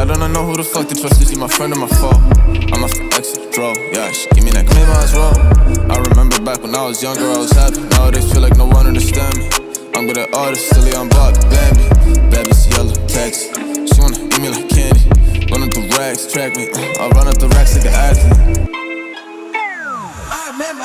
I don't know who the fuck to trust. Is he my friend or my foe? I'm a exit, bro. Yeah, she give me that maybe I was wrong. I remember back when I was younger, I was happy. Nowadays feel like no one understand me. I'm good at artists, silly on Bob, Bambi. Baby's yellow, text. She wanna eat me like candy. Run up the racks, track me. I'll run up the racks like an athlete. I remember.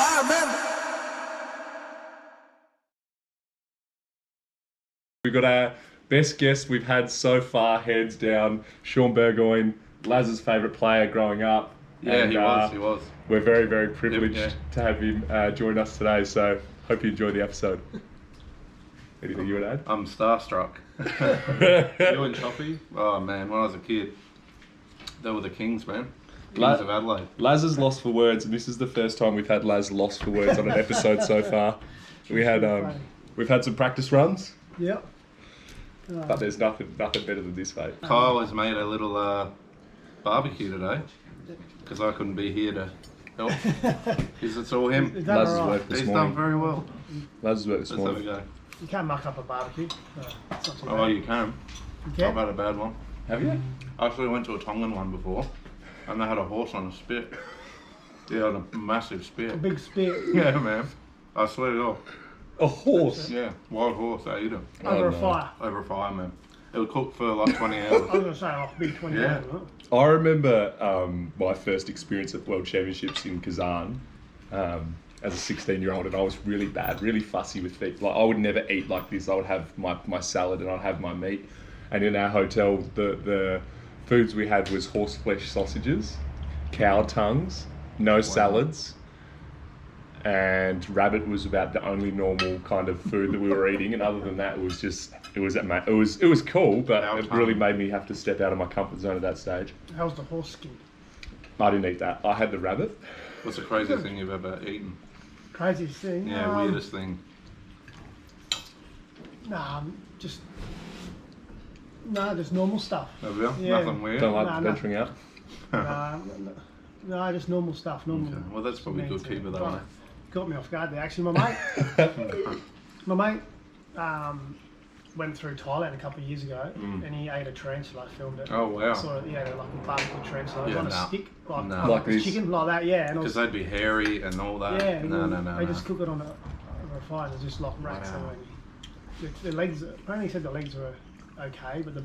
We've got our best guest we've had so far, hands down, Shaun Burgoyne, Laz's favourite player growing up. Yeah, and, he was. We're very, very privileged to have him join us today, so hope you enjoy the episode. Anything you would add? I'm starstruck. You and Choppy? Oh man, when I was a kid, they were the kings, man. Kings of Adelaide. Laz is lost for words, and this is the first time we've had Laz lost for words on an episode so far. We've had some practice runs. Yep. But there's nothing better than this, mate. Kyle has made a little barbecue today because I couldn't be here to help. Because it's all him. Laz's work this He's morning. done very well. Laz's work this morning. There we go. You can't muck up a barbecue. So it's not too Oh, bad. you can. You can? I've had a bad one. Have you? I actually went to a Tongan one before, and they had a horse on a spit. Yeah, on a massive spit. A big spit. Yeah, man. I swear to God. A horse? Yeah, wild horse. They eat them. Over a no. fire. Over a fire, man. It would cook for like 20 hours. I was going to say like big 20 Yeah. hours, huh? I remember my first experience at World Championships in Kazan as a 16-year-old, and I was really bad, really fussy with feet. Like I would never eat like this. I would have my salad and I'd have my meat. And in our hotel, the foods we had was horse flesh sausages, cow tongues, no salads, and rabbit was about the only normal kind of food that we were eating. And other than that, it was cool, but it really made me have to step out of my comfort zone at that stage. How's the horse skin? I didn't eat that. I had the rabbit. What's the craziest thing you've ever eaten? Craziest thing? Yeah, weirdest thing. Nah, just normal stuff. Have you? Yeah. Nothing weird? Don't like venturing out. No, just normal stuff. Normal. Okay. Well, that's probably good keeper though, mate. Got me off guard there. Actually, my mate went through Thailand a couple of years ago, and he ate a tarantula. I filmed it. Oh wow. So he ate like a barbecue tarantula. It was on a stick, Like this. chicken, like that. Yeah. Because they'd be hairy and all that. Yeah. No. They just cook it on a fire. It's just like rats. Wow. The legs. Apparently, he said the legs were okay, but the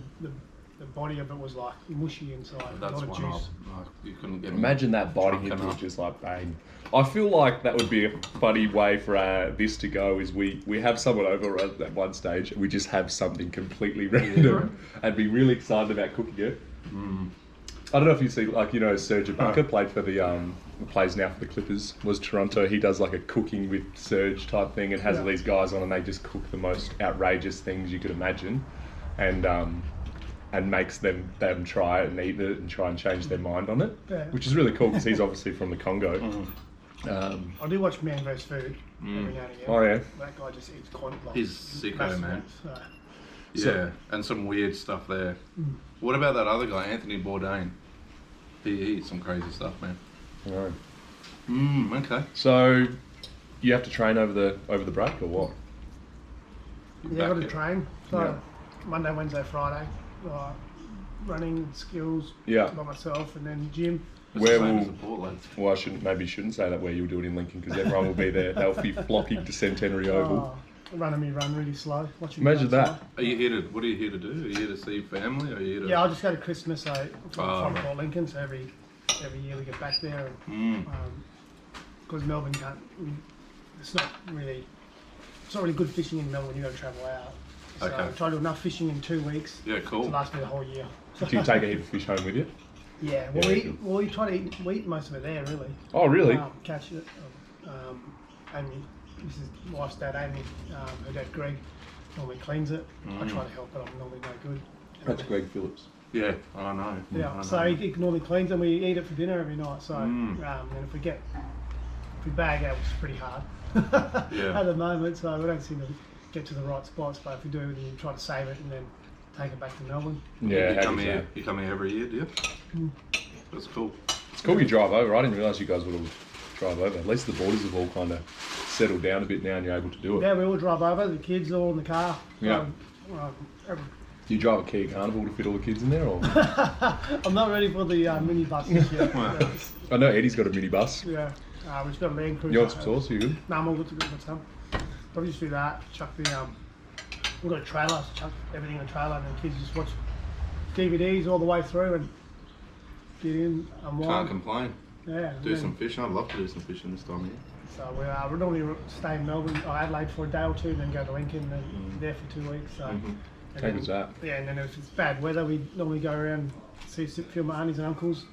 body of it was like mushy inside. That's a lot of one juice. off. You couldn't get Imagine that biting into it just like bang. I feel like that would be a funny way for this to go. Is we have someone over at one stage and we just have something completely random and be really excited about cooking it. I don't know if you see, like, you know, Serge Ibaka played for plays now for the Clippers, was Toronto. He does like a cooking with Serge type thing and has all these guys on and they just cook the most outrageous things you could imagine, and makes them try it and eat it and try and change their mind on it, which is really cool because he's obviously from the Congo. I do watch Man vs Food every now and again. Oh yeah. That guy just eats like He's sicko, massive man. amounts, so. Yeah, and some weird stuff there. What about that other guy, Anthony Bourdain? He eats some crazy stuff, man. Right. Okay. So you have to train over the break or what? Yeah, I got to train. So Monday, Wednesday, Friday, running skills by myself, and then gym. Where same will? as the Port lads. Well, I shouldn't say that where you'll do it in Lincoln because everyone will be there. They'll be flocking to Centenary Oval. Run really slow. Imagine that. What are you here to do? Are you here to see family? Or are you here to... Yeah, I just go to Christmas from Port Lincoln, so every year we get back there. Because Melbourne can't. It's not really good fishing in Melbourne. You got to travel out. So I try to do enough fishing in 2 weeks. Yeah, cool. To last me the whole year. Do you take a heap of fish home with you? Yeah, we try to eat. We eat most of it there, really. Oh, really? Catch it. Amy, this is my wife's dad, Amy. Her dad, Greg, normally cleans it. I try to help, but I'm normally no good. That's Greg Phillips. Yeah, I know. Yeah, so he normally cleans and we eat it for dinner every night. So, and if we bag out, which is pretty hard at the moment, so we don't seem to get to the right spots. But if we do, then you try to save it and then take it back to Melbourne. Yeah, you come here every year, do you? That's cool. It's cool you drive over. I didn't realise you guys would all drive over. At least the borders have all kind of settled down a bit now and you're able to do it. Yeah, we all drive over. The kids are all in the car. Yeah. Do you drive a Kia Carnival to fit all the kids in there, or? I'm not ready for the mini buses yet. I know Eddie's got a minibus. Yeah, we've got a Land Cruiser. You want some sauce? Are you good? No, I'm all good to go with some. Probably just do that. Chuck the we've got a trailer, so chuck everything in the trailer, and the kids just watch DVDs all the way through and get in. Can't complain. Yeah. Do some fishing. I'd love to do some fishing this time of year. So we normally stay in Melbourne or Adelaide for a day or two, then go to Lincoln, and there for 2 weeks. So. How good's that? Yeah, and then if it's bad weather, we normally go around, see a few of my aunties and uncles,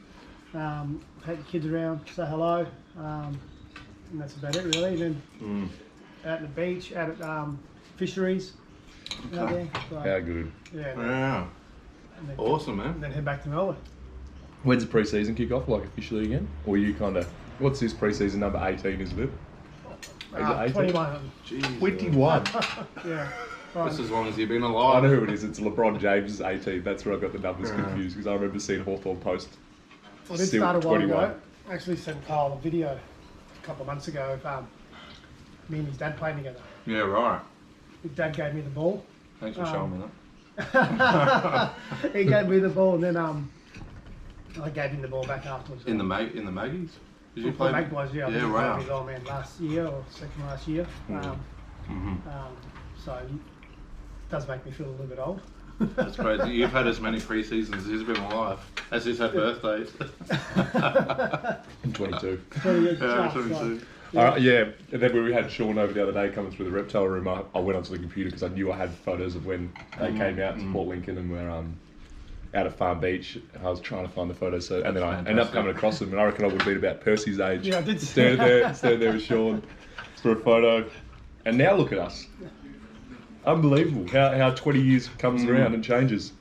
take the kids around, say hello, and that's about it really. And then out at the beach, out at fisheries, out there. So, How good. yeah. Yeah. And then, Awesome, man. and then head back to Melbourne. When's the pre-season kick off, like officially again? Or you kind of, what's this pre-season number 18, isn't it? Is it 18? 21. Jesus. 21. Yeah. That's as long as you've been I alive. know who it is. It's LeBron James' 18. That's where I got the numbers confused because I remember seeing Hawthorn post. I did Still start a while 21. ago. I actually sent Carl a video a couple of months ago of me and his dad playing together. Yeah, right. His dad gave me the ball. Thanks for showing me that. He gave me the ball, and then I gave him the ball back afterwards. In the Maggies? Did you For play? Magpies, yeah. I Yeah, think wow. His old man last year or second last year. So it does make me feel a little bit old. That's crazy. You've had as many pre-seasons as he's been alive. As he's had birthdays. I'm 22. 20 years Yeah, plus, 22. Yeah, and then when we had Shaun over the other day coming through the reptile room, I went onto the computer because I knew I had photos of when they came out to Port Lincoln and were out at Farm Beach. And I was trying to find the photos, so, and then I ended up coming across them, and I reckon I would have been about Percy's age. Yeah, I did. Standing there with Shaun for a photo. And now look at us. Unbelievable how 20 years comes around and changes.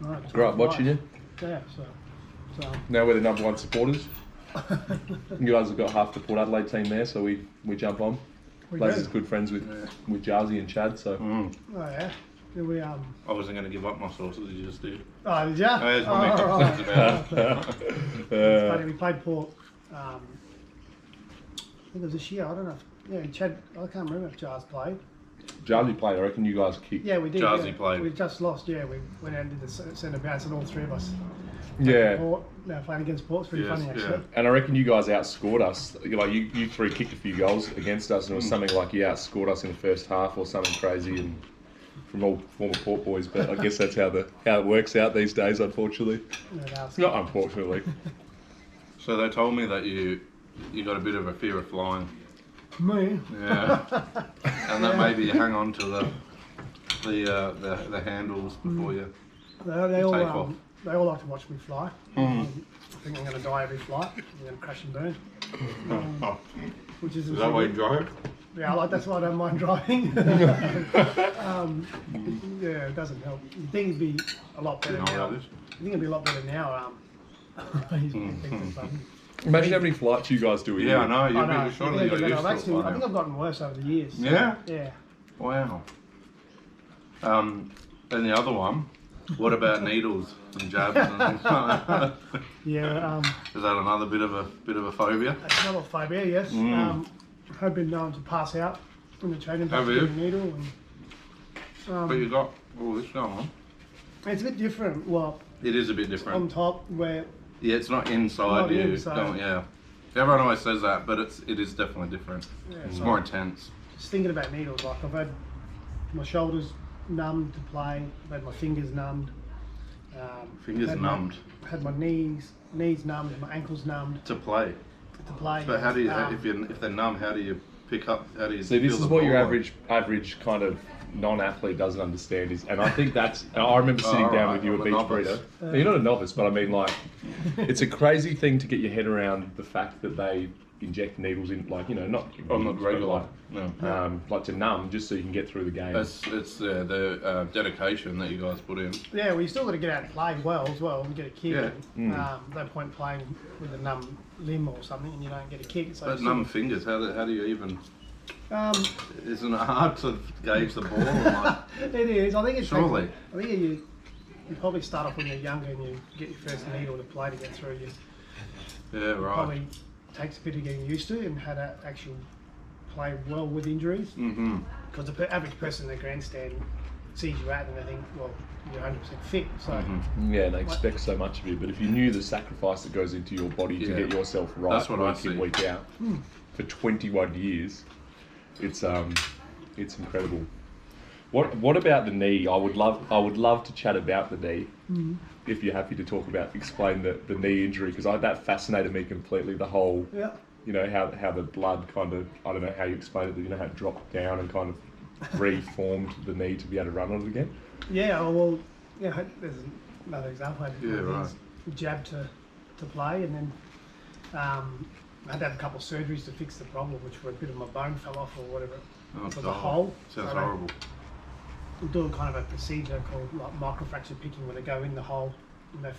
Right, Grew up watching you. Yeah, so Now we're the number one supporters. You guys have got half the Port Adelaide team there, so we jump on. we Les do. is good friends with Jarzi and Chad, so Oh yeah. Then we I wasn't going to give up my sauces, you just did. Oh, did ya? There's Oh, my making right. sense about it. It's funny, we played Port. I think it was this year. I don't know. Chad. I can't remember if Jars played. Jarzi played. I reckon you guys kicked. Yeah, we did. Jarzi yeah. played. We just lost. Yeah, we went out and did the centre bounce, and all three of us. Yeah. Port, playing against Port's pretty Yes, funny actually. yeah. And I reckon you guys outscored us. Like you three kicked a few goals against us, and it was something like you outscored us in the first half or something crazy, and from all former Port boys. But I guess that's how it works out these days, unfortunately. Not unfortunately. So they told me that you got a bit of a fear of flying. Me? Yeah. And that maybe you hang on to the handles before you They take all off. they all like to watch me fly. I think I'm going to die every flight. I'm going to crash and burn. Oh, Which is that why you drive? Yeah, that's why I don't mind driving. Yeah, it doesn't help. You think it'd be a lot better You know now. how it is? I think it'd be a lot better now. He's thinking something. Imagine how many flights you guys do a year. Yeah, I know. You've I know. been surely Yeah, you're but used to it by I think now. I've gotten worse over the years. So, Yeah? Yeah. Wow. And the other one, what about needles and jabs and things like that? Yeah. Is that another bit of a phobia? That's another phobia. Yes. I've been known to pass out in the training Have box you? with a needle. And, But you got all this going on. it's a bit different. Well, It is a bit on different. top where Yeah, it's not inside Not you. inside. Don't, yeah. Everyone always says that, but it is definitely different. Yeah, It's so- more intense. just thinking about needles, like I've had my shoulders numbed to play, I've had my fingers numbed. Fingers had numbed Had my knees numbed and my ankles numbed to play. to play. But how do you, Um, if they're numb, how do you pick up? How do you? See, this feel is the what your ball? average kind of non-athlete doesn't understand is, and I think that's. I remember sitting Oh, down right, with you I'm at a Beach novice. Burrito. You're not a novice, but I mean, like, it's a crazy thing to get your head around the fact that they inject needles in, like, not I'm not regular. No. like to numb just so you can get through the game. It's the dedication that you guys put in. Yeah, well, you still got to get out and play as well, and get a kick. Yeah. No point playing with a numb limb or something and you don't get a kick. So But you still- numb fingers, how do you even? Um, Isn't it hard to gauge the ball? Like, it is. I think it's. Surely. I think you probably start off when you're younger and you get your first needle to play to get through. yeah, right. Probably takes a bit of getting used to and how to actually play well with injuries. Mm-hmm. Because the average person in the grandstand sees you out and they think, well, you're 100% fit. So Yeah, they expect so much of you. But if you knew the sacrifice that goes into your body to get yourself right That's what I week in, see. week out for 21 years, it's incredible. What about the knee? I would love to chat about the knee. If you're happy to explain the knee injury, because that fascinated me completely. The whole, you know, how the blood kind of, I don't know how you explain it, but you know how it dropped down and kind of reformed the knee to be able to run on it again. Yeah, well, yeah, there's another example. I Yeah, right. Jab to play, and then I had to have a couple of surgeries to fix the problem, which were a bit of my bone fell off or whatever. Oh, It was a God. hole. Sounds So horrible. they do kind of a procedure called like microfracture picking, where they go in the hole and they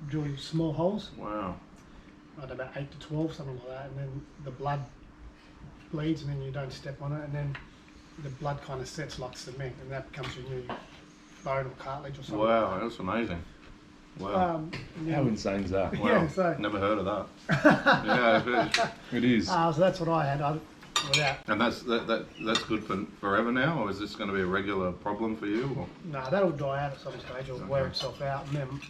drill small holes, Wow. I don't know, about 8 to 12, something like that, and then the blood bleeds, and then you don't step on it, and then the blood kind of sets like cement, and that becomes your new bone or cartilage or something. Wow, that's amazing. Wow. Yeah. How insane is that? Wow. Yeah, so Never heard of that. Yeah, It is. so that's what I had. and that's good for forever now, or is this going to be a regular problem for you? Or? No, that'll die out at some stage or wear itself out, and then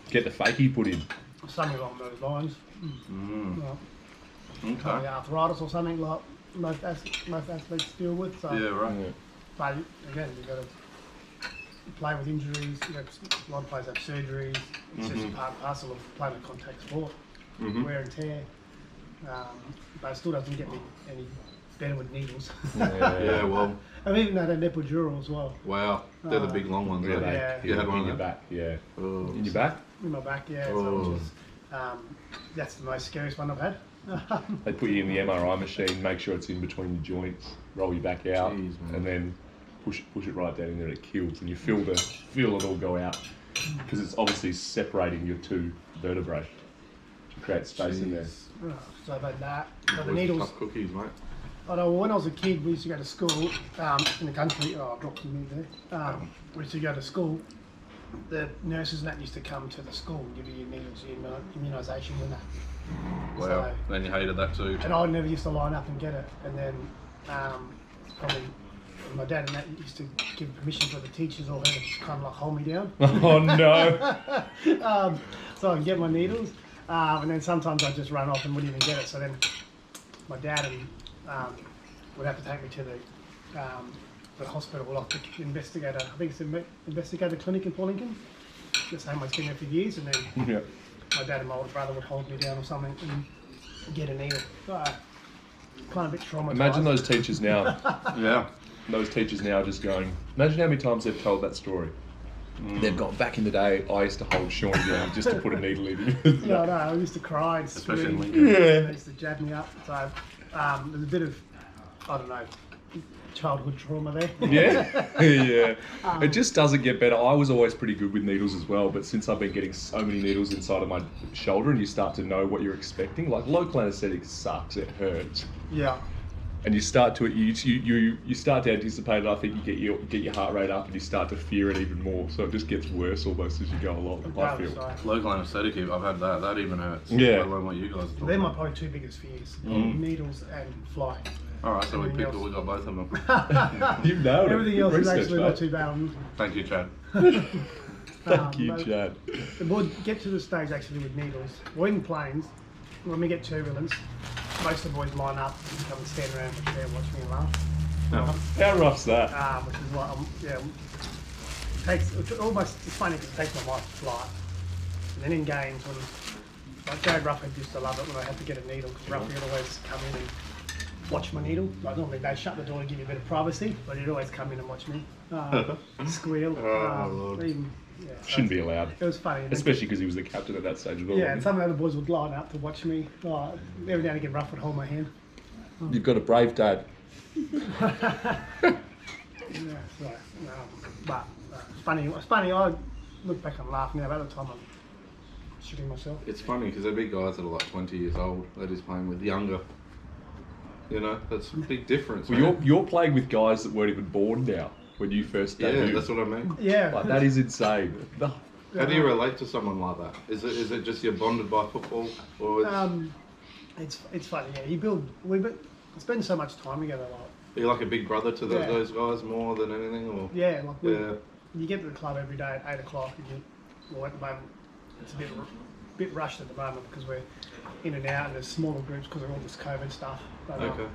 Get the fakie put in. something along those lines. Like, probably Okay. arthritis or something like most athletes deal with. So, Yeah, right. Yeah. but again, you've got to play with injuries. You know, a lot of players have surgeries. It's just part and parcel of playing a contact sport, wear and tear. But it still doesn't get me any better with needles. Yeah, well, I mean, even though they're epidural as well. wow. They're the big long ones, Yeah, aren't they? Yeah. You had one in of your them? back. Yeah. Oh. In your back. In my back, yeah. Oh. So which is, that's the most scariest one I've had. They put you in the MRI machine, make sure it's in between your joints, roll you back out, Jeez, man. and then push it right down in there. It kills, and you feel it all go out because it's obviously separating your two vertebrae to create space in there. Right, so I've had that. So the Those needles. tough cookies, mate. I know when I was a kid, we used to go to school in the country. Oh, I dropped some there. We used to go to school. The nurses and that used to come to the school and give you your needles, your immunisation and that. Wow. So- Then you hated that too. And I never used to line up and get it. And then probably my dad and that used to give permission for the teachers or her to kind of like hold me down. Oh no! So I could get my needles. And then sometimes I'd just run off and wouldn't even get it. So then my dad would have to take me to the hospital, like the investigator. I think it's the investigator clinic in Lincoln. The same one's been there for years. And then Yeah. my dad and my older brother would hold me down or something and get a needle. So, kind of a bit traumatised. Imagine those teachers now. Yeah. Those teachers now just going. Imagine how many times they've told that story. They've gone back in the day. I used to hold Shaun down just to put a needle in him. No, I used to cry and Especially in scream. Lincoln. They used to jab me up. So there's a bit of, I don't know, childhood trauma there. Yeah, yeah. It just doesn't get better. I was always pretty good with needles as well, but since I've been getting so many needles inside of my shoulder, and you start to know what you're expecting, like local anaesthetic sucks. It hurts, Yeah. and you start to anticipate it. I think you get your heart rate up, and you start to fear it even more. So it just gets worse almost as you go along. I feel. So Local anaesthetic, I've had that. That even hurts. Yeah. Let alone what you guys are talking they're my about. probably two biggest fears: needles and flying. Alright, so we everything picked else. we got both of them. You know Everything else is actually not too bad. Thank you, Chad. Thank you, but Chad. The board get to the stage actually with needles. Or in planes, when we get turbulence, most of the boys line up and come and stand around the chair and watch me and laugh. How rough's that? Which is what it's almost, it's funny because it takes my mind to flight. And then in games, when, like Joe Rufford used to love it when I had to get a needle, because Ruffy would always come in and watch my needle. Like normally they shut the door and give you a bit of privacy, but he'd always come in and watch me. Squeal. Lord. Even, yeah, so Shouldn't be allowed, it was funny. especially because he was the captain at that stage of all. Yeah, and some of the other boys would line up to watch me. Every now and again, Ruff would hold my hand. You've got a brave dad. Yeah, so, but it's funny. It's funny. I look back and laugh now. At the time, I'm shooting myself. It's funny because there'd be guys that are like 20 years old that he's playing with, younger. You know, that's a big difference. Well, man. you're playing with guys that weren't even born now when you first debuted. Yeah, that's what I mean. Yeah, Like, that is insane. How do you relate to someone like that? Is it just you're bonded by football, or it's funny. Yeah, we spend so much time together. Like Are you like a big brother to Yeah. those guys more than anything, or? Yeah, like Yeah. you get to the club every day at 8 o'clock, and well, at the moment it's a bit rushed at the moment because we're in and out, and there's smaller groups because of all this COVID stuff. But, Okay.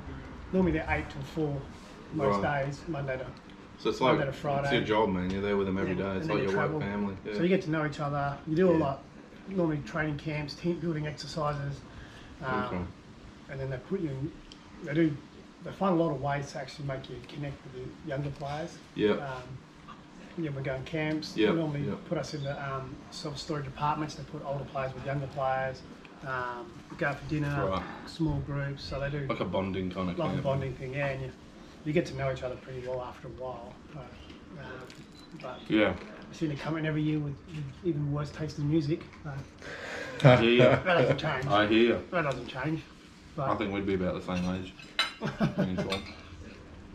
normally they're 8 till 4 most Right. days, Monday to. So it's like Monday to Friday. it's your job, man. You're there with them every Yeah, day. It's and like then your you work travel. family. Yeah. So you get to know each other. You do a Yeah. lot, normally training camps, team building exercises, Okay. and then they put you in. They find a lot of ways to actually make you connect with the younger players. Yeah. Yeah, we're going camps. Yeah, They normally yeah. put us in the self-storage apartments. They put older players with younger players. Go out for dinner, Right. small groups. So they do Like a bonding kind of like a camp. bonding thing, yeah. And you get to know each other pretty well after a while. But Yeah. I seem to come in every year with even worse taste in music. I hear That doesn't change. you. I hear you. That doesn't change. I think we'd be about the same age. Me and Sean.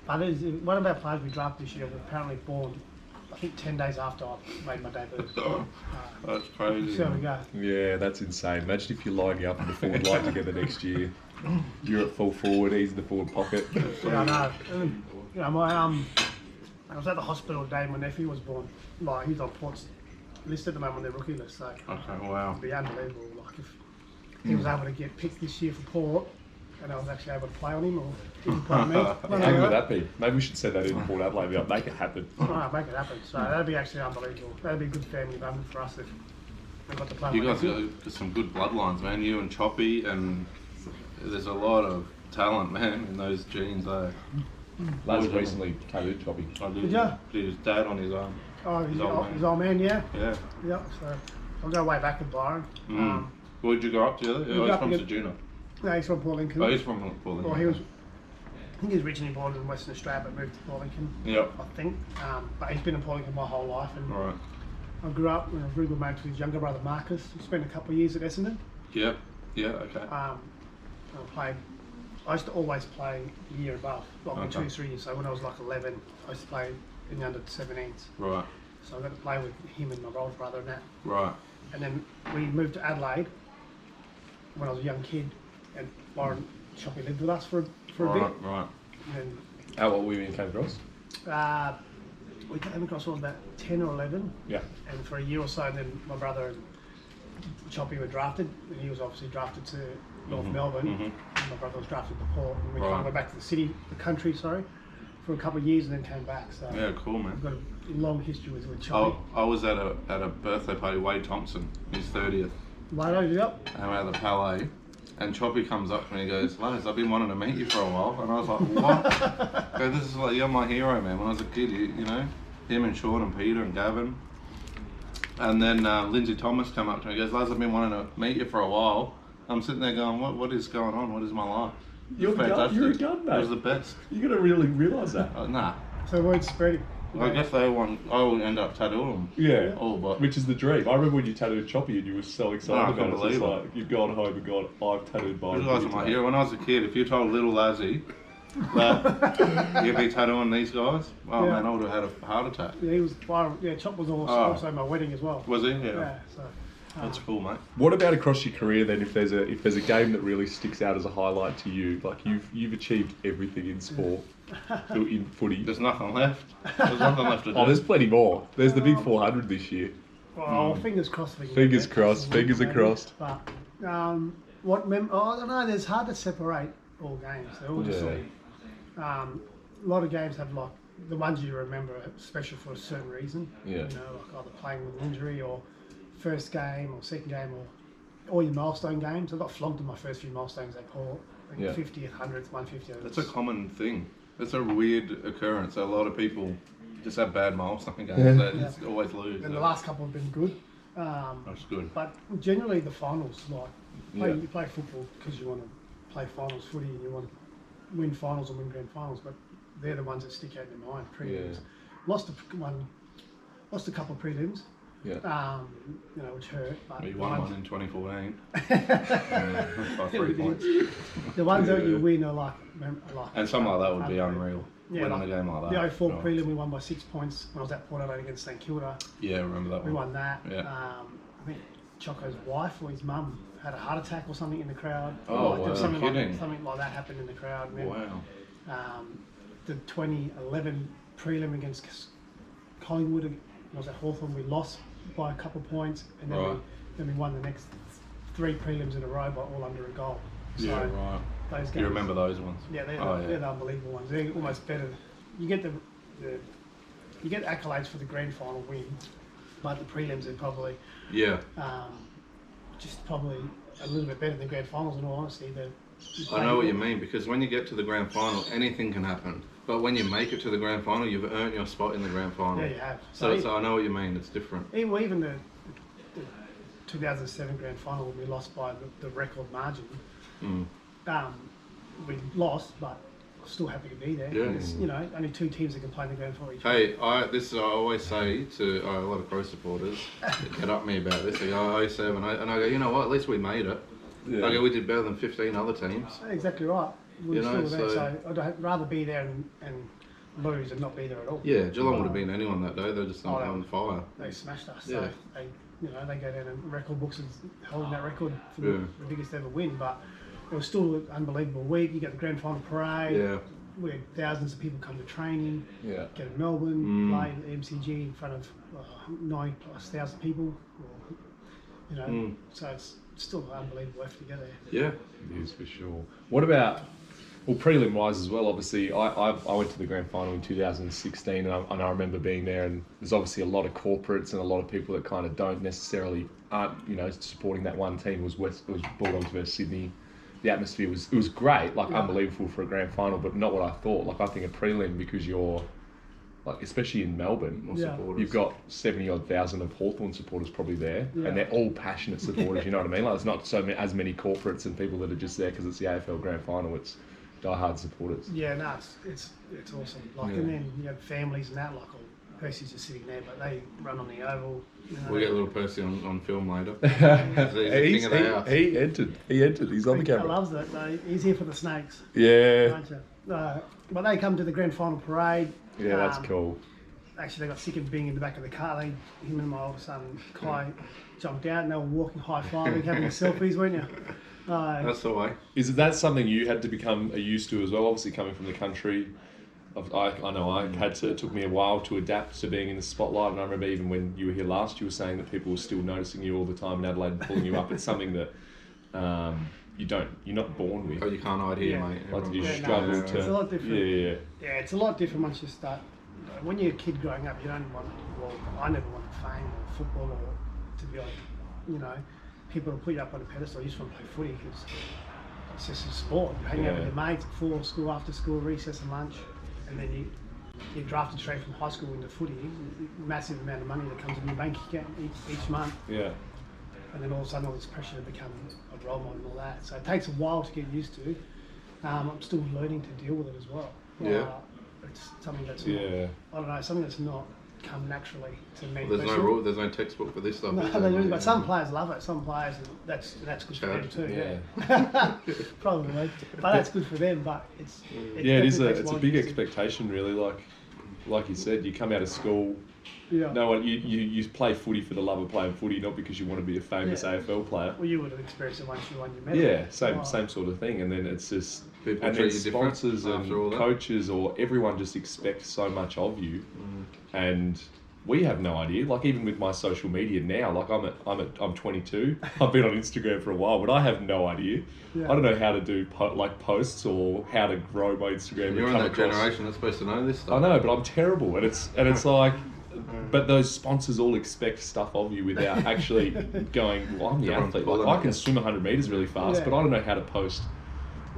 But one of our players we drafted this year was apparently born, I think 10 days after I made my debut. That's crazy. So we go. Yeah, that's insane. Imagine if you're lining up in the forward line together next year. You're at full forward, he's in the forward pocket. Yeah, I know. And, you know, I was at the hospital the day my nephew was born. Like, he's on Port's list at the moment, on their rookie list. So Okay, wow. it'd be unbelievable. Like, if he was able to get picked this year for Port, and I was actually able to play on him, or he could play on me. How good would that be? Maybe we should send that in Port Adelaide. Be like, make it happen. Oh, make it happen. So that'd be actually unbelievable. That'd be a good family moment for us if we got to play. You my guys nephew. got some good bloodlines, man. You and Choppy, and there's a lot of talent, man, in those genes. Lads recently tattooed Choppy. I do. Did ya? His dad on his arm. Oh, His old man. his old man, yeah. Yeah. Yeah, so I'll go way back with Byron. Mm. Where'd you grow up together? we Yeah, grew he's up from together. Sajuna. No, he's from Port Lincoln. Oh, he's from Portland. Well, I think he was originally born in Western Australia but moved to Port Lincoln, Yep. I think. But he's been in Port Lincoln my whole life. And Right. I grew up with a very good mate with his younger brother Marcus. He spent a couple of years at Essendon. Yep. Yeah. Okay. I used to always play a year above, like Okay. 2 or 3 years. So when I was like 11, I used to play in the under 17s. Right. So I got to play with him and my older brother and that. Right. And then we moved to Adelaide when I was a young kid, and Byron Choppy lived with us for a bit. Right. How old were you when you came across? And we came across when I was about 10 or 11, Yeah. and for a year or so, and then my brother and Choppy were drafted, and he was obviously drafted to North Melbourne, and my brother was drafted to Port, and we kind Right. of went back to the country, for a couple of years, and then came back. So Yeah. Cool, man. we've got a long history with Choppy. I was at a birthday party, Wade Thompson, his 30th, Lado, yep. and we're at the Palais, and Choppy comes up to me and goes, "Lads, I've been wanting to meet you for a while," and I was like, "What?" I go, "This is like, you're my hero, man. When I was a kid, you know, him and Sean and Peter and Gavin." And then Lindsay Thomas come up to me and goes, "Lads, I've been wanting to meet you for a while." I'm sitting there going, "What is going on? What is my life?" You're It's a gun, fantastic. you're a gun, mate. It was the best. You gotta really realise that. Nah. So the word's spreading. I guess I will end up tattooing them. Yeah. All but. Which is the dream. I remember when you tattooed Choppy and you were so excited I about couldn't it. It's believe like, you've gone home and gone, I've tattooed mine. You guys are my hero. When I was a kid, if you told little Lazzy that you'd be tattooing these guys, oh Yeah. man, I would have had a heart attack. Yeah, he was Byron. Yeah, Chop was also my wedding as well. Was he? Yeah, so. That's cool, mate. What about across your career then? If there's a game that really sticks out as a highlight to you, like you've achieved everything in sport, in footy. There's nothing left. There's nothing left to do. Oh, there's plenty more. There's the big 400 this year. Well, fingers crossed. Fingers crossed, fingers are crossed. But I don't know. There's hard to separate all games. They're all just sort of, a lot of games have like the ones you remember are special for a certain reason. Yeah. You know, like either playing with an injury or first game or second game or your milestone games. I got flogged in my first few milestones at Port. Like Yeah. 50th, 100th, 150th. That's a common thing. It's a weird occurrence. A lot of people just have bad milestone games. They just always lose. And the last couple have been good. That's good. But generally the finals, like Yeah. you play football because you want to play finals footy and you want to win finals and win grand finals, but they're the ones that stick out in your mind. Prelims. Lost a couple of prelims. Yeah. Which hurt. But We the won ones- one in 2014. By 3 points. The ones that you win are like And something like that would be unreal. Yeah, Winning a game like that. The 04 Right. prelim we won by 6 points when I was at Port Adelaide against St Kilda. Yeah, I remember that We one. won that. Yeah. I think Choco's wife or his mum had a heart attack or something in the crowd. Oh, There was wow. something Kidding. something like that happened in the crowd. And then, Wow. the 2011 prelim against Collingwood. Was at Hawthorn, we lost by a couple of points, and then we won the next 3 prelims in a row by all under a goal. So Yeah, right. those games, You remember those ones? Yeah, they're Oh, the unbelievable ones. They're almost better. You get you get accolades for the grand final win, but the prelims are probably Yeah. just probably a little bit better than grand finals. In all honesty, I know what you mean, because when you get to the grand final, anything can happen. But when you make it to the grand final, you've earned your spot in the grand final. Yeah, you have. So I know what you mean. It's different. Even the 2007 grand final, when we lost by the record margin. We lost, but still happy to be there. Yeah. It's, only 2 teams that can play in the grand final. Hey, I always say to a lot of Crow supporters, get up me about this. They go 07, and I go, you know what? At least we made it. Yeah. I go, we did better than 15 other teams. Exactly right. We're still there, so so I'd rather be there and lose and not be there at all. yeah, Geelong would have been anyone that day. They're just on fire. They smashed us. Yeah. So they go down in record books as holding that record for the biggest ever win. But it was still an unbelievable week. You got the grand final parade. Yeah. We had thousands of people come to training. Yeah. Get to Melbourne, play at the MCG in front of 90,000 people. So it's still an unbelievable effort to get there. Yeah. It is for sure. What about, prelim wise as well, obviously I went to the grand final in 2016 and I remember being there, and there's obviously a lot of corporates and a lot of people that kind of aren't supporting that one team. It was Bulldogs versus Sydney. The atmosphere was great, unbelievable for a grand final, but not what I thought. I think a prelim, because you're especially in Melbourne, you've got 70-odd thousand of Hawthorn supporters probably there, and they're all passionate supporters. You know what I mean? There's not as many corporates and people that are just there because it's the AFL grand final. It's die-hard supporters. Yeah, no, it's awesome. And then you have families and that, all Percy's just sitting there, but they run on the oval. We'll get a little Percy on film later. He entered. He's on the camera. He loves it. He's here for the snakes. Yeah. But they come to the grand final parade. Yeah, that's cool. Actually, they got sick of being in the back of the car. Him and my oldest son, Kai, jumped out and they were walking high-fiving, having selfies, weren't you? That's the way. Is that something you had to become used to as well? Obviously, coming from the country, I know I had to. It took me a while to adapt to being in the spotlight, and I remember even when you were here last, you were saying that people were still noticing you all the time in Adelaide and pulling you up. It's something that you're not born with. Oh, you can't hide here, mate. You struggle to. It's a lot different. Yeah. Yeah, it's a lot different once you start. When you're a kid growing up, you don't want. Well, I never wanted fame or football or to be people will put you up on a pedestal. You just want to play footy because it's just a sport. You hang out with your mates before school, after school, recess and lunch, and then you're drafted straight from high school into footy. Massive amount of money that comes in your bank account each month. Yeah. And then all of a sudden all this pressure to become a role model and all that. So it takes a while to get used to. I'm still learning to deal with it as well. Yeah. It's something that's not, something that's not come naturally to me. Well, there's no textbook for this stuff. But some players love it. Some players, that's good for them too. Yeah. Probably. But that's good for them. But it's a big expectation, really. Like you said, you come out of school. Yeah. No one. You play footy for the love of playing footy, not because you want to be a famous AFL player. Well, you would have experienced it once you won your medal. Yeah, same sort of thing. And then it's just people and treat then you different sponsors and coaches or everyone just expects so much of you, and we have no idea. Even with my social media now, I'm 22. I've been on Instagram for a while, but I have no idea. Yeah. I don't know how to do posts or how to grow my Instagram. You're in that generation that's supposed to know this stuff. I know, but I'm terrible, and it's like. But those sponsors all expect stuff of you without actually going, well, I'm the athlete. I can swim 100 metres really fast, but I don't know how to post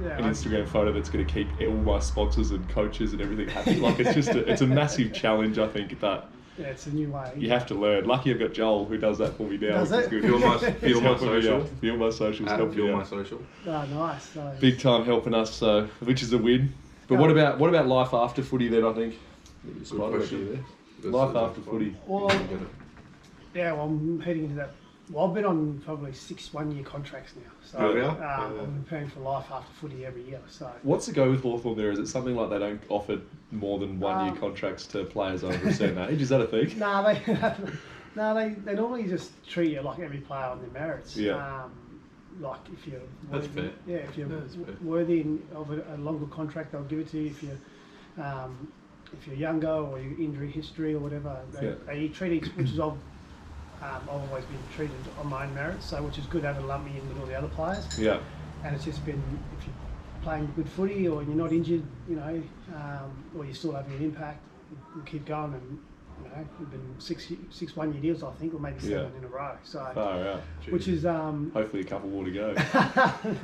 an Instagram photo that's going to keep all my sponsors and coaches and everything happy. It's a massive challenge, I think, but yeah, it's a new way. You have to learn. Lucky I've got Joel who does that for me now. Does it? Feel my social. Feel my socials. Feel my social. Oh, nice. Big time helping us, which is a win. But what about life after footy then, I think? Life after footy. Well, I'm heading into that. Well, I've been on probably 6 one-year contracts now. So I'm preparing for life after footy every year. So what's the go with Hawthorn there? Is it something like they don't offer more than 1 year contracts to players over a certain age? Is that a thing? They normally just treat you like every player on their merits. Yeah. If you're that's fair. Yeah, if you're worthy of a longer contract, they'll give it to you. If you're if you're younger or your injury history or whatever, they treat each, which is I've always been treated on my own merits, so which is good having lumped me in with all the other players. Yeah. And it's just been, if you're playing good footy or you're not injured, you know, or you're still having an impact, you keep going. And you know, we've been six 1 year deals, I think, or maybe 7 in a row. So, which is hopefully a couple more to go.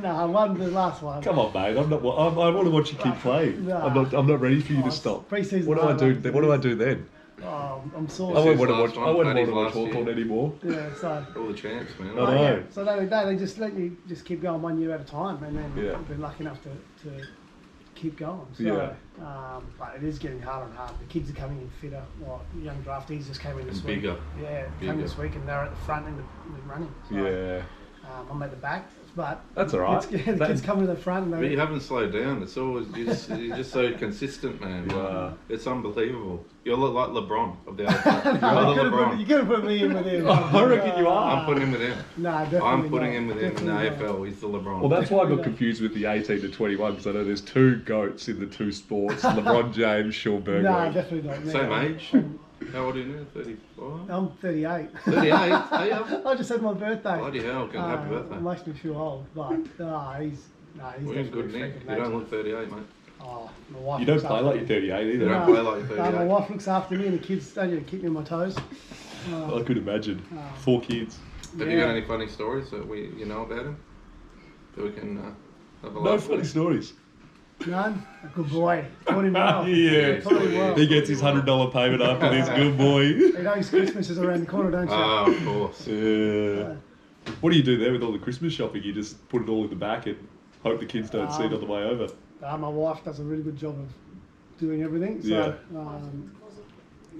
No, the last one. Come on, mate. I want to watch you keep playing. No. I'm not ready for you to stop. Pre-season. What do I do then? Oh, I'm sore. I wouldn't want to watch. Last I wouldn't one, want to watch last Hawthorn anymore. Yeah, so. All the champs, man. I know. Yeah. So they just let you just keep going 1 year at a time, and then Yeah. I've been lucky enough to keep going. So, Yeah. but it is getting harder and harder. The kids are coming in fitter. Well, young draftees just came in this And week. bigger. Yeah, Bigger. came this week, and they're at the front in the running. So, Yeah. I'm at the back, but That's all right. The kids coming to the front. And But you haven't slowed down. It's always you're just so consistent, man. Yeah. It's unbelievable. You look like LeBron of the other You're LeBron. You could have put me in with him. I reckon you are. I'm putting him with him. No, definitely I'm putting not. him with him in the Definitely not. AFL. He's the LeBron. Well, that's why I got confused with the 18 to 21 because I know there's two goats in the two sports: LeBron James, Shaun Burgoyne. No, definitely not. Same No. age. How old are you now? 35? I'm 38. 38? Are you? I just had my birthday. Bloody hell, happy birthday. It makes me feel old, but he's Well, you're definitely in good a nick. freak of You don't nature. look 38, mate. Oh, my wife You don't looks play after like me. you're 38 You either. don't play like you're No, my 38. wife looks after me, and the kids don't even keep me on my toes. I could imagine. 4 kids. Have you got any funny stories that you know about him? That we can have a No laugh funny with? stories. None? A good boy. Taught him well. Yeah. Taught him well. He gets his $100 payment after this. Good boy. You know his Christmas is around the corner, don't you? Oh, of course. Yeah. What do you do there with all the Christmas shopping? You just put it all in the back and hope the kids don't see it on the way over. My wife does a really good job of doing everything. So, Yeah.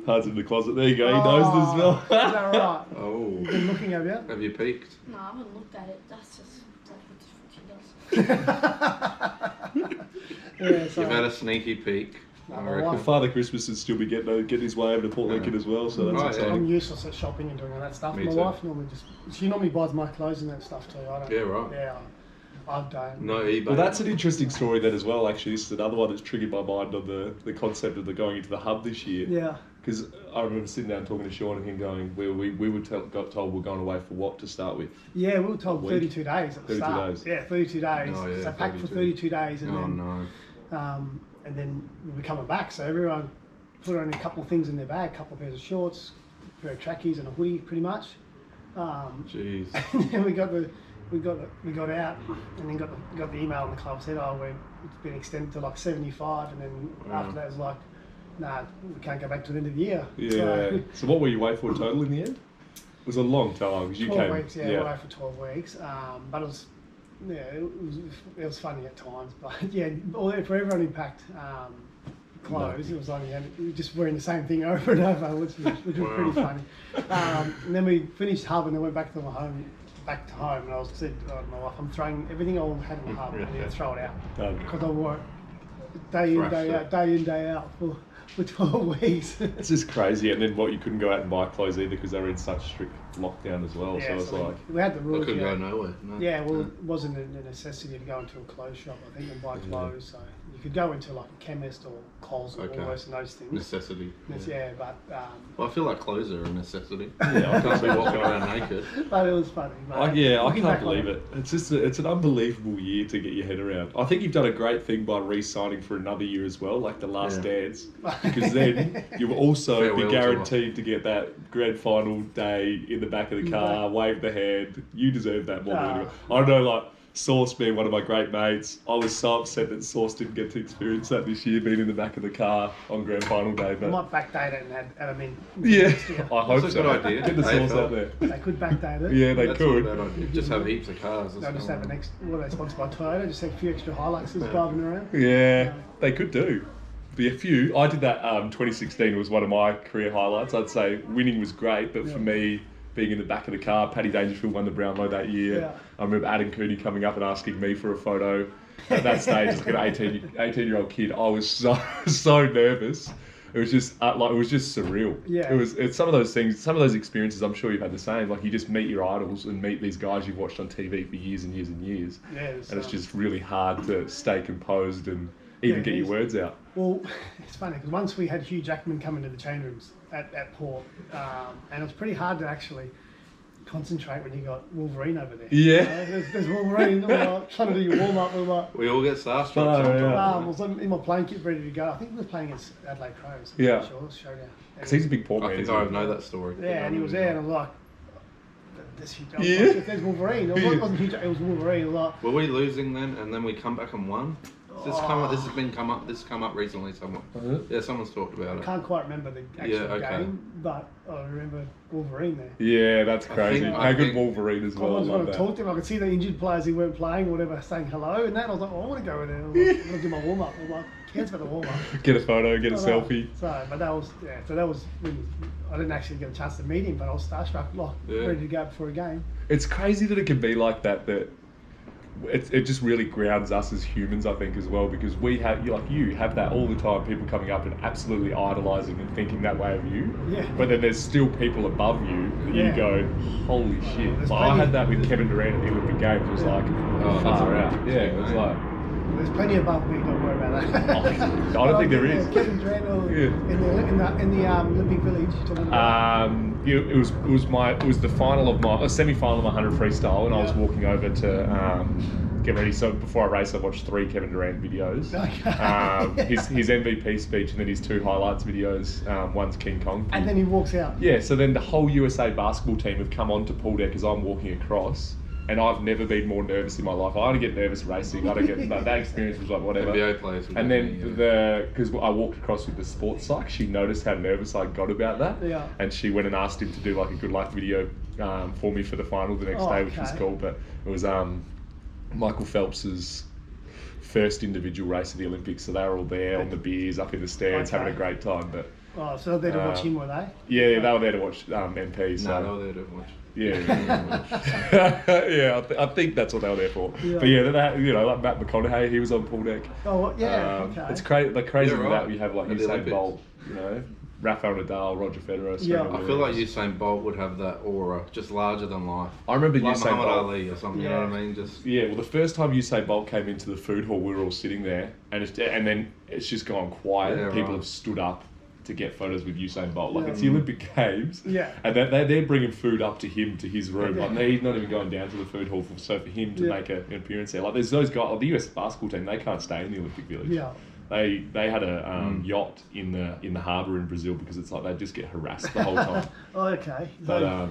Cards in the closet. There you go. He Oh, knows the is smell. that right? Oh. You've been looking, have you? Have you peeked? No, I haven't looked at it. That's what she does. Yeah, so. You've had a sneaky peek. No, I my reckon. wife- Father Christmas would still be getting his way over to Port Lincoln as well, so that's Oh, yeah. exciting. I'm useless at shopping and doing all that stuff. Me My too. wife she normally buys my clothes and that stuff too. I don't. Yeah, right. Yeah, I don't. No eBay. Well, that's an interesting story then as well. Actually, this is another one that's triggered my mind on the concept of the going into the hub this year. Yeah. Because I remember sitting down talking to Shaun and him going, where we got told we're going away for what to start with? Yeah, we were told Week? 32 days at the 32 start. days. Yeah, 32 days. Oh, yeah, so packed for 32. 32 days, and Oh, then no. and then we'll be coming back. So everyone put only a couple of things in their bag, a couple of pairs of shorts, a pair of trackies, and a hoodie, pretty much. Jeez. And then we got out, and then got the email, and the club said, "Oh, it's been extended to like 75," and then after that it was like, "Nah, we can't go back to the end of the year." Yeah. So what were you away for total in the end? It was a long time because you 12 came. weeks, yeah, away for 12 weeks. But it was funny at times. But yeah, for everyone who packed clothes, it was like we were just wearing the same thing over and over, which was pretty funny. And then we finished hub and then went back to home, and I said to my wife, "I'm throwing everything I had in the hub, and then throw it out Done. because I wore it day in, day out for 12 weeks." It's just crazy. And then you couldn't go out and buy clothes either because they were in such strict lockdown as well. So it's like, we had the I rules. couldn't Yeah. go nowhere. No. Yeah, well, it wasn't a necessity to go into a clothes shop, I think, and buy clothes. So you could go into like a chemist or Coles or Okay. Woolworths and those things. Necessity. Yeah, but Well, I feel like clothes are a necessity. yeah, I I can't be walking around naked. but it was funny. But I looking can't back on believe it. It's just it's an unbelievable year to get your head around. I think you've done a great thing by re-signing for another year as well, like the last Yeah. dance, because then you will also Farewell be to guaranteed to get that grand final day in the back of the car, wave the hand. You deserve that more than anyone. I know, like Sauce being one of my great mates, I was so upset that Sauce didn't get to experience that this year, being in the back of the car on grand final day. I But might backdate it and add them in. yeah, next year. I hope That's a so. good idea. Get the Sauce AFL. out there. They could backdate it. Yeah, they That's could. not a bad idea. Just have heaps of cars. They'll just have they're sponsored by Toyota, just have a few extra Hiluxes driving around. Yeah, they could do. Be a few. I did that. 2016 was one of my career highlights. I'd say winning was great, but for me, being in the back of the car, Paddy Dangerfield won the Brownlow that year. Yeah. I remember Adam Cooney coming up and asking me for a photo. At that stage, as an 18-year-old kid, I was so nervous. It was just it was just surreal. Yeah. It's some of those things, some of those experiences. I'm sure you've had the same. Like you just meet your idols and meet these guys you've watched on TV for years and years and years. Yeah, And it's just really hard to stay composed and even get your words out. Well, it's funny because once we had Hugh Jackman come into the change rooms at Port, and it was pretty hard to actually concentrate when you got Wolverine over there. Yeah. There's Wolverine. Like, trying to do your warm up. We all get starstruck Oh, sometimes. yeah. I was in my playing kit ready to go. I think we were playing against Adelaide Crows. I'm Yeah. pretty sure, showdown. Because he's a big Port man. I think isn't I he? know that story. Yeah, and he was there, and I was like, "There's Hugh Jackman." Yeah. There's Wolverine. It wasn't Hugh Jackman. It was Wolverine. I was like, Were we losing then, and then we come back and won? This has come up recently somewhere. Yeah, someone's talked about I it. can't quite remember the actual game, but I remember Wolverine there. Yeah, that's crazy. I How good think- Wolverine as I well. was I want love to that. talk to him. I could see the injured players who weren't playing or whatever saying hello and that. I was like, I want to go in there. I was like, I'm going to do my warm up. I was like, cares about the warm up. Get a photo, get a selfie. So, but that was, so that was when I didn't actually get a chance to meet him, but I was starstruck, like, ready to go before a game. It's crazy that it can be like that. It just really grounds us as humans, I think, as well, because we have, you have that all the time, people coming up and absolutely idolising and thinking that way of you. Yeah. But then there's still people above you that you go, holy shit. There's Like, I had plenty- that with Kevin Durant at the Olympic Games. It was like, far out. Yeah, it was like, There's plenty above me, don't worry about that. I don't think there is. Kevin Durant Yeah. in the Olympic Village. you're talking about. it was the final of my semi-final of my 100 freestyle, and I was walking over to get ready. So before I race, I watched 3 Kevin Durant videos. Okay. His MVP speech, and then his 2 highlights videos. One's King Kong. And then he walks out. Yeah. So then the whole USA basketball team have come onto pool deck as I'm walking across. And I've never been more nervous in my life. I only get nervous racing. I don't get that experience was like whatever. NBA players. And then because I walked across with the sports psych, she noticed how nervous I got about that. Yeah. And she went and asked him to do like a good luck video for me for the final the next day, which was okay. cool. But it was Michael Phelps's first individual race of the Olympics, so they were all there on the beers up in the stands having a great time. But Oh, so they're there to watch him, were they? yeah, they were there to watch MP. So. No, they were there to watch. Yeah, yeah. I think that's what they were there for. Yeah. But yeah, that, like Matt McConaughey, he was on pool deck. Oh, well, yeah, okay. It's crazy. Like crazy Yeah, with right. that. We have like At the Usain Olympics. Bolt, Rafael Nadal, Roger Federer. Yeah. Serena I feel like Williams. Usain Bolt would have that aura, just larger than life. I remember Like Usain Muhammad Bolt. Ali or something. You know what I mean? Just Yeah, well, the first time Usain Bolt came into the food hall, we were all sitting there, and then it's just gone quiet. Yeah, People right. have stood up to get photos with Usain Bolt. Like Yeah. it's the Olympic Games, Yeah. and they're bringing food up to him to his room. Like he's not even going down to the food hall for him to make an appearance there. Like there's those guys, like the US basketball team, they can't stay in the Olympic Village. Yeah. They had a yacht in the harbour in Brazil because it's like they just get harassed the whole time. Oh, okay. But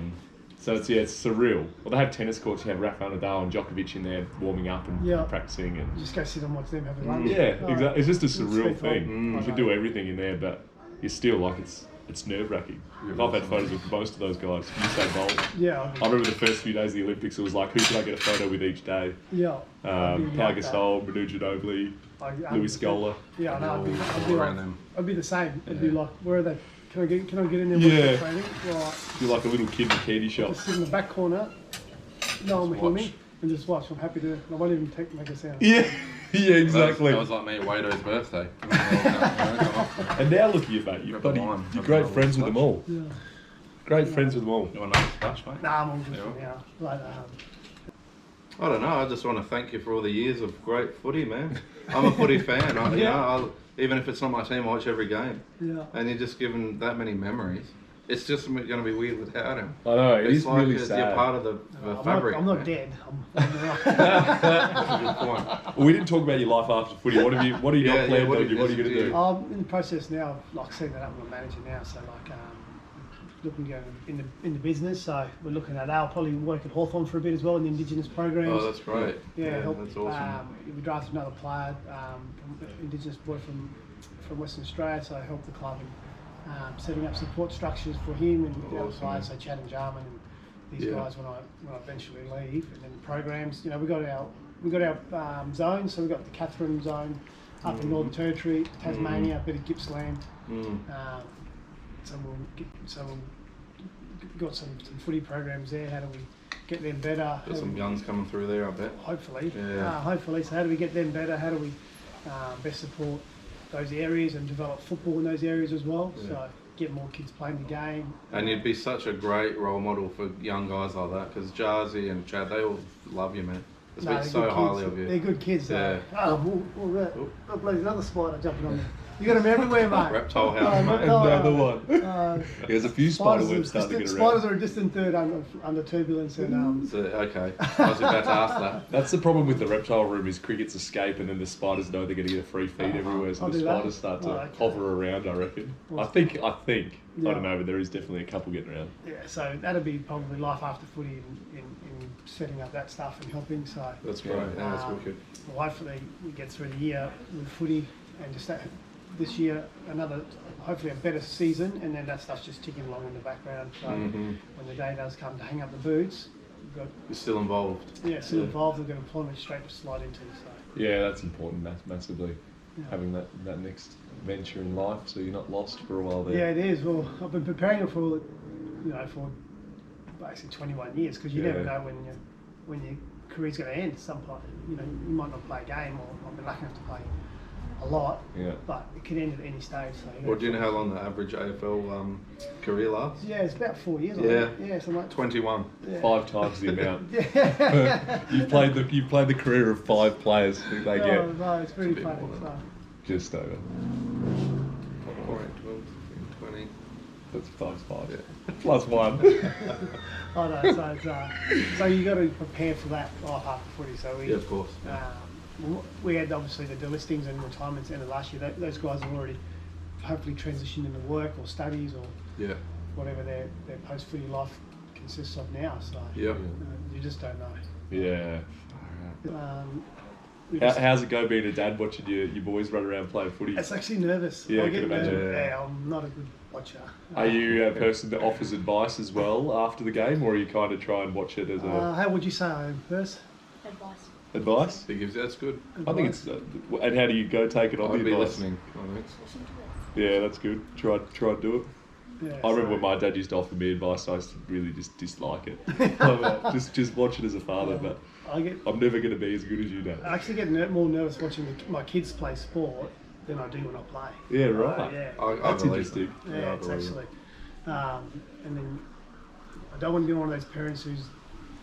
so it's surreal. Well, they have tennis courts. You have Rafael Nadal and Djokovic in there warming up and practicing and. Just go sit and watch them have a lunch. Yeah, Oh, exactly. It's just a surreal sweet fun. thing. You can do everything in there, but you're still like it's nerve wracking. I've had photos with most of those guys. Usain Bolt. Yeah. I remember the first few days of the Olympics. It was like, who could I get a photo with each day? Yeah. Pau Gasol, Manu Ginobili, Louis Scola. Yeah, I know. all around them. I'd be the same. It'd be like, where are they? Can I get in there? Yeah. Watch the training? Right. You're like a little kid in a candy shop. Just sit in the back corner. No one will hear watch. me. And just watch. I'm happy to. I won't even make a sound. Yeah, yeah, exactly. That was like me at Wado's birthday. And now look at you, mate. You're Grab the wine. great friends with them all. Yeah. Great friends with them all. You want another splash, mate? Nah, I'm all good for now. Like, I don't know. I just want to thank you for all the years of great footy, man. I'm a footy fan. Even if it's not my team, I watch every game. yeah. And you're just given that many memories. It's just going to be weird without him. I know, it It's is like really you're sad. part of the fabric. I'm not man. dead. That's a good point. Well, we didn't talk about your life after footy. What do you got Yeah, planned what to do? What are you do going to do? I'm in the process now, like setting that up with my manager now. So looking to go in the business. So we're looking at that. I'll probably work at Hawthorn for a bit as well in the Indigenous programs. Oh, that's great. Yeah, help. That's awesome. We drafted another player, Indigenous boy from Western Australia, so I helped the club in setting up support structures for him and the other players, so Chad and Jarman and these guys when I eventually leave, and then programs. We got our zones, so we got the Catherine zone up in Northern Territory, Tasmania, a bit of Gippsland. So we'll got some footy programs there. How do we get them better? Got some youngs coming through there, I bet. Hopefully, Yeah. hopefully. So how do we get them better? How do we best support those areas and develop football in those areas as well? Yeah. So get more kids playing the game. And you'd be such a great role model for young guys like that, because Jarzy and Chad, they all love you, man. They speak they're so good highly kids. of you. They're good kids. Yeah. Oh, bloody another spider jumping on me. You got them everywhere, mate. Reptile house, mate. Another one. There's a few spider webs starting to get around. Spiders are a distant third under turbulence and So, okay, I was about to ask that. That's the problem with the reptile room is crickets escape and then the spiders know they're going to get a free feed everywhere, so I'll the do that. spiders start to Okay. hover around, I reckon. I think, I don't know, but there is definitely a couple getting around. yeah. So that'd be probably life after footy in setting up that stuff and helping. So That's great, yeah, that's wicked. well, hopefully we get through the year with footy and just this year hopefully a better season, and then that stuff's just ticking along in the background. So when the day does come to hang up the boots, we've got You're still involved. still involved. We've got employment straight to slide into. So Yeah, that's important, massively. Having that next venture in life, so you're not lost for a while there. yeah, it is. Well, I've been preparing for for basically 21 years, because you never know when your career's going to end. Some point, you might not play a game, or not be lucky enough to play a lot, but it can end at any stage. So, Well, do you know how long the average AFL career lasts? Yeah, it's about 4 years. Yeah. Yeah, so like 21. 5 times the amount. Yeah. You've played the career of 5 players. They get No, it's pretty bit funny. more than So. just over. 12, 20. That's times 5. Plus 1. I know. So you got to prepare for that life after footy. So Yeah, of course. we had obviously the delistings and retirements end of last year. Those guys have already hopefully transitioned into work or studies or whatever their post footy life consists of now. So Yeah. you just don't know. Yeah. How's How's it go being a dad watching your boys run around playing footy? It's actually nervous. Yeah, I get can imagine. nervous. Yeah, I'm not a good watcher. Are you a person that offers advice as well after the game, or are you kind of try and watch it as a How would you say I am first? Advice. advice? He gives that's good. I think it's. And how do you go take it on I'd the be advice? listening. I think. Listen to it. Yeah, that's good. Try and do it. Yeah, I remember when my dad used to offer me advice, I used to really just dislike it. just watch it as a father, but I'm never going to be as good as you, Dad. I actually get more nervous watching my kids play sport than I do when I play. Yeah, right. Yeah, I That's believe interesting. it. yeah, I it's believe it. actually. And then I don't want to be one of those parents who's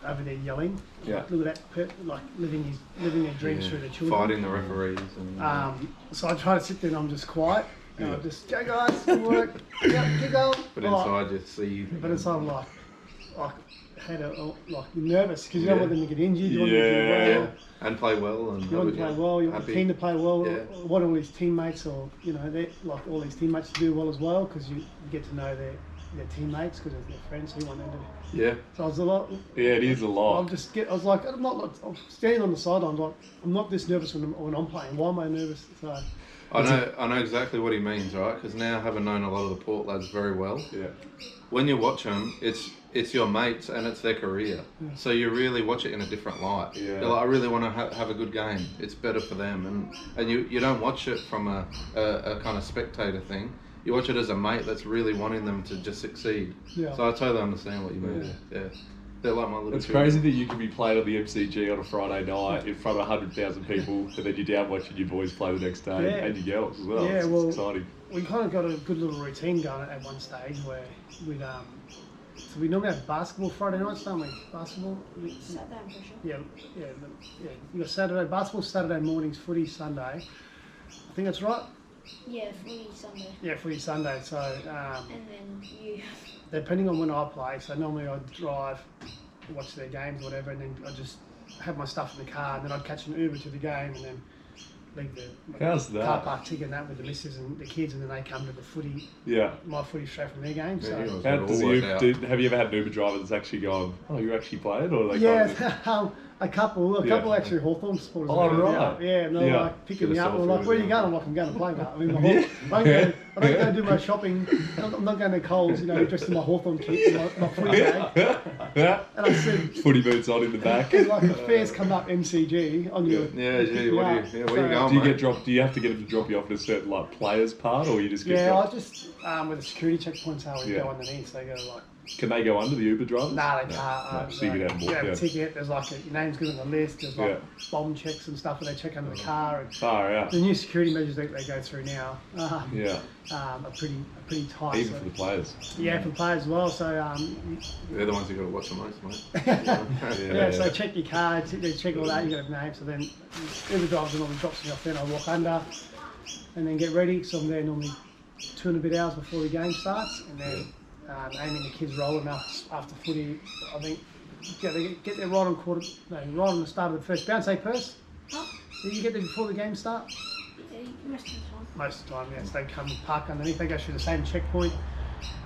over there yelling. Yeah. Look at that, like living their dreams through their children. Fighting the referees. And, So I try to sit there and I'm just quiet. And I just go guys, good work. Yeah, keep going. but Like, inside you see. But inside I'm like you're nervous because you don't want them to get injured. You want them to do well. Yeah. And play well. And You want to play well. You want the team to play well. Yeah. Want all these teammates, or they like all these teammates to do well as well, because you get to know their teammates because they're friends. So you want them to. Yeah. So I was a lot. Yeah, it is a lot. I was like, I'm standing on the sideline. Like, I'm not this nervous when I'm playing. Why am I nervous? So. I know exactly what he means, right? Because now, having known a lot of the Port lads very well, when you watch them, it's your mates and it's their career. Yeah. So you really watch it in a different light. Yeah. You're like, I really want to have a good game. It's better for them, and you don't watch it from a kind of spectator thing. You watch it as a mate that's really wanting them to just succeed. Yeah. So I totally understand what you mean. Yeah. They're like my little. It's children. crazy that you can be playing on the MCG on a Friday night in front of 100,000 people, and then you're down watching your boys play the next day, and your girls as well. Yeah, it's exciting. We kind of got a good little routine going at one stage where so we normally have basketball Friday nights, don't we? Basketball. Saturday, I'm pretty sure. Yeah. You got Basketball Saturday mornings, footy Sunday. I think that's right. Yeah, footy Sunday. Yeah, footy Sunday. So And then you. depending on when I play, so normally I'd drive, watch their games, whatever, and then I'd just have my stuff in the car, and then I'd catch an Uber to the game, and then leave the How's that? car park ticket and that with the missus and the kids, and then they come to the footy, Yeah. my footy straight from their game. Yeah, So you How It's does all you, worked out. have you ever had an Uber driver that's actually gone, oh, you're actually playing? Or they yeah, kind of, a couple Yeah. actually Hawthorn supporters. Oh, right. Yeah, and they're Yeah. like picking Get me a up. They're selfie like, with where are you them. going? I'm like, I'm going to play, mate. I mean, I don't go do my shopping. I'm not going to Coles, dressed in my Hawthorn kit, my footy bag. And I said, footy boots on in the back. like, if fares come up MCG on your. Yeah, gee, where are you going, Do you mate? get dropped? Do you have to get them to drop you off at a certain players part, or you just get Yeah, I dropped? just with the security checkpoints, how we Yeah. go underneath. So they go like, Can they go under the Uber drivers? nah, they can't. No, so you get out and walk a down. ticket. There's like your name's given on the list. There's like bomb checks and stuff where they check under the car. And Far out. the new security measures that they go through now Yeah, are pretty tight. even so- for the players. yeah, for players as well. So They're the ones you got to watch the most, mate. yeah, so check your card, they check all that. You got a name. So then Uber driver normally drops me off. Then I walk under. and then get ready. So I'm there normally 2 and a bit hours before the game starts, and then aiming the kids rolling after footy. I think they get there right on the start of the first bounce, purse. Huh? Do you get there before the game starts? Yeah, most of the time. Most of the time, yes. They come and park underneath. They go through the same checkpoint,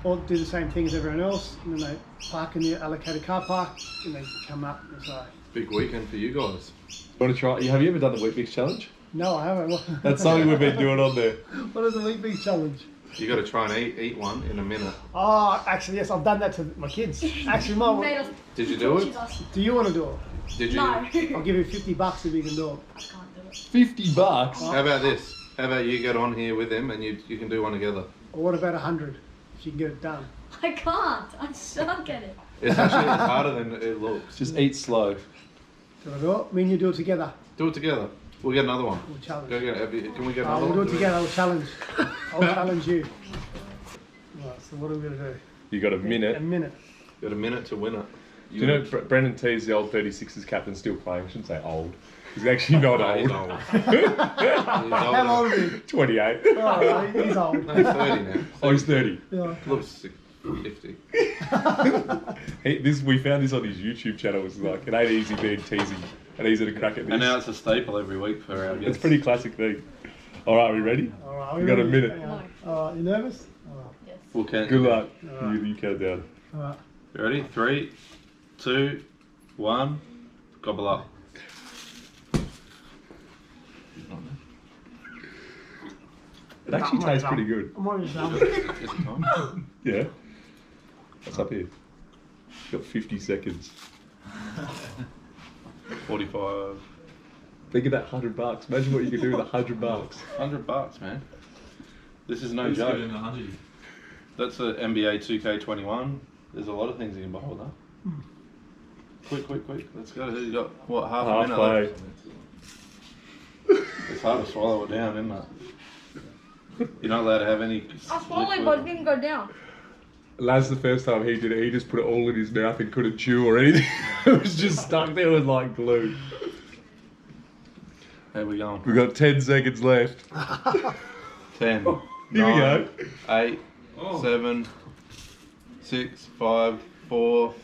or do the same thing as everyone else, and then they park in the allocated car park, and they come up. And so, Big weekend for you guys. Want to try? Have you ever done the Wheat Bix challenge? no, I haven't. That's something we've been doing on there. What is the Wheat Bix challenge? You got to try and eat one in a minute. Oh, actually, yes, I've done that to my kids. Actually, Made us Did you do it? Jesus. do you want to do it? Did you? No. I'll give you $50 if you can do it. I can't do it. $50. How about this? How about you get on here with him and you can do one together? Or what about 100? If you can get it done. I can't. I suck at it. It's actually harder than it looks. Just eat slow. Do you want to do it? Me and you do it together. Do it together. We'll get another one. We'll challenge. Go get it. Can we get another We'll one? do it together. We'll challenge. I'll challenge you. Right, so what are we going to do? You got a A minute. minute. Got a minute to win it. Do you know Brendan T's the old 36ers captain still playing? I shouldn't say old. He's actually not No, he's old. old. He's How old older. is he? 28. Oh, he's old. No, he's 30 now. Oh, he's 30. Yeah. Looks 50. We found this on his YouTube channel. It's like, it ain't easy being teasing. And he's at a crack at this. And now it's a staple every week for our guests. It's a pretty classic thing. All right, are we ready? All right, We got a minute. Hang on. All right, you nervous? All right. Yes. We'll count. Good luck. All right. You count down. All right. You ready? 3, 2, 1. Gobble up. It actually No, tastes I'm pretty good. I'm already done. Is it time? Yeah. What's up here? Got 50 seconds. 45. Think of that $100. Imagine what you could do with $100. $100, man. This is no joke. That's a NBA 2K21. There's a lot of things you can buy with that. Quick. Let's go. You got, what, half a minute Halfway. left? It's hard to swallow it down, isn't it? You're not allowed to have any... I swallowed, but it didn't go down. Laz, the first time he did it, he just put it all in his mouth and couldn't chew or anything. It was just stuck there with like glue. How we going? We've got 10 seconds left. 10. Here we go. 8, 7, 6, 5, 4,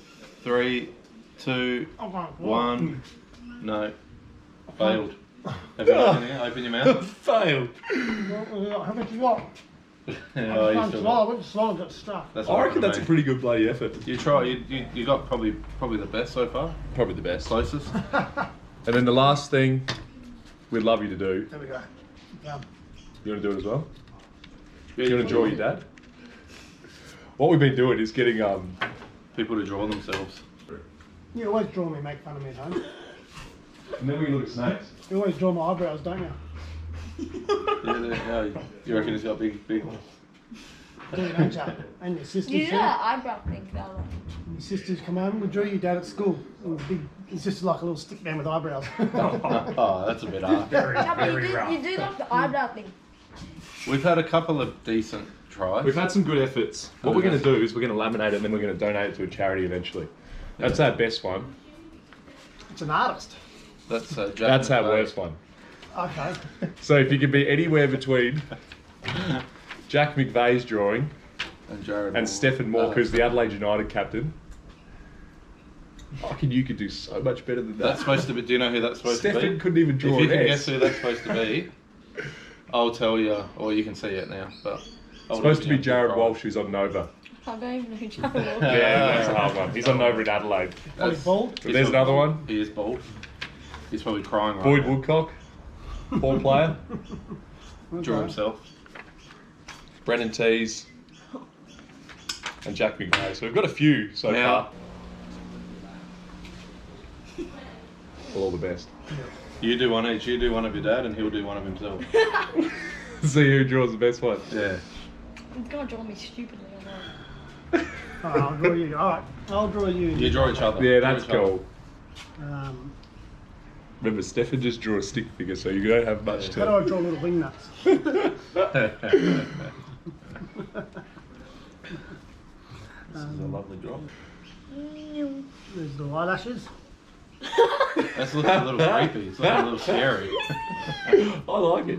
3, 2, 1. No. Failed. Have you got anything? Open your mouth. Failed. How much you got? Oh, you I'm still slow. got- I went slow and got stuck. That's I all reckon right, that's a mate. pretty good bloody effort. You try. You got probably the best so far. Probably the best. Closest. And then the last thing we'd love you to do, There we go. Done. you want to do it as well? You want to draw your dad? What we've been doing is getting People to draw themselves. You always draw me, make fun of me at home. and then we look at snakes. You always draw my eyebrows, don't you? Yeah, you reckon he's got big ones? Do you, don't you? And your sisters. You do too. that eyebrow thing, Bella. When your sisters come home, we drew your dad at school. And it's just like a little stick man with eyebrows. Oh, that's a bit hard. Yeah, but you do like the eyebrow thing. We've had a couple of decent tries. We've had some good efforts. What we're going to do is we're going to laminate it and then we're going to donate it to a charity eventually. That's our best one. It's an artist. That's That's our worst one. Okay. So if you could be anywhere between Jack McVeigh's drawing And Jared and Stephen Moore, who's the Adelaide United captain, I reckon you could do so much better than That's that. supposed to be. Do you know who that's supposed to Stephen be? couldn't even draw If you an can S. guess who that's supposed to be, I'll tell you, or you can see it now. But It's supposed to be Jared Walsh, who's on Nova. I don't even know who Jared was. Yeah, that's a hard one. He's on Nova in Adelaide. Probably bald. But there's another one. He is bald. He's probably crying right Boyd now. Woodcock, poor player. Drew Okay. himself. Brendan Tees, and Jack McVeigh. So we've got a few so Now- far. All the best. You do one each. You do one of your dad, and he'll do one of himself. See who draws the best one. Yeah. He's gonna draw me stupidly, I know. All right, I'll draw you. All right, I'll draw you. You draw each other. Yeah, Draw that's each other. cool. Remember, Remember, Stefan just drew a stick figure, so you don't have much how do to. I draw little wing nuts? This is a lovely drop. There's the eyelashes. That's looking a little creepy. It's looking a little scary. I like it.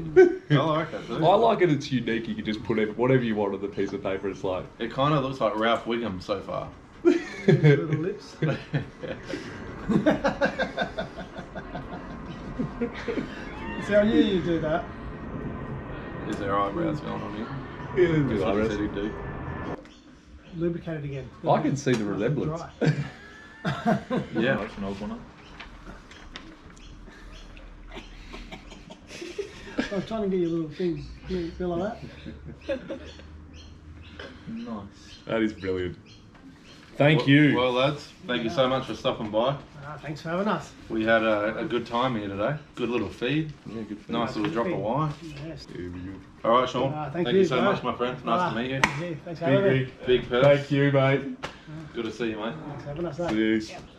I like it too. I like it. It's unique. You can just put whatever you want on the piece of paper. It's like. It kind of looks like Ralph Wiggum so far. Little lips. See, I knew you'd do that. Is there eyebrows going on here? Yeah, That's what he said he'd do. Lubricate it again. I can see the resemblance. Dry. Yeah. Lotion, old one. I was trying to get you a little thing. You feel like that? Nice. That is brilliant. Thank you. Well, lads, thank you so much for stopping by. Thanks for having us. We had a good time here today. Good little feed. Yeah, good. Nice little drop of wine. Yes. All right, Sean. Thank you you, so bro. much, my friend. Nice to meet you. Yeah, thanks for having me. Big purse. Thank you, mate. Good to see you, mate. Thanks for having us. Cheers.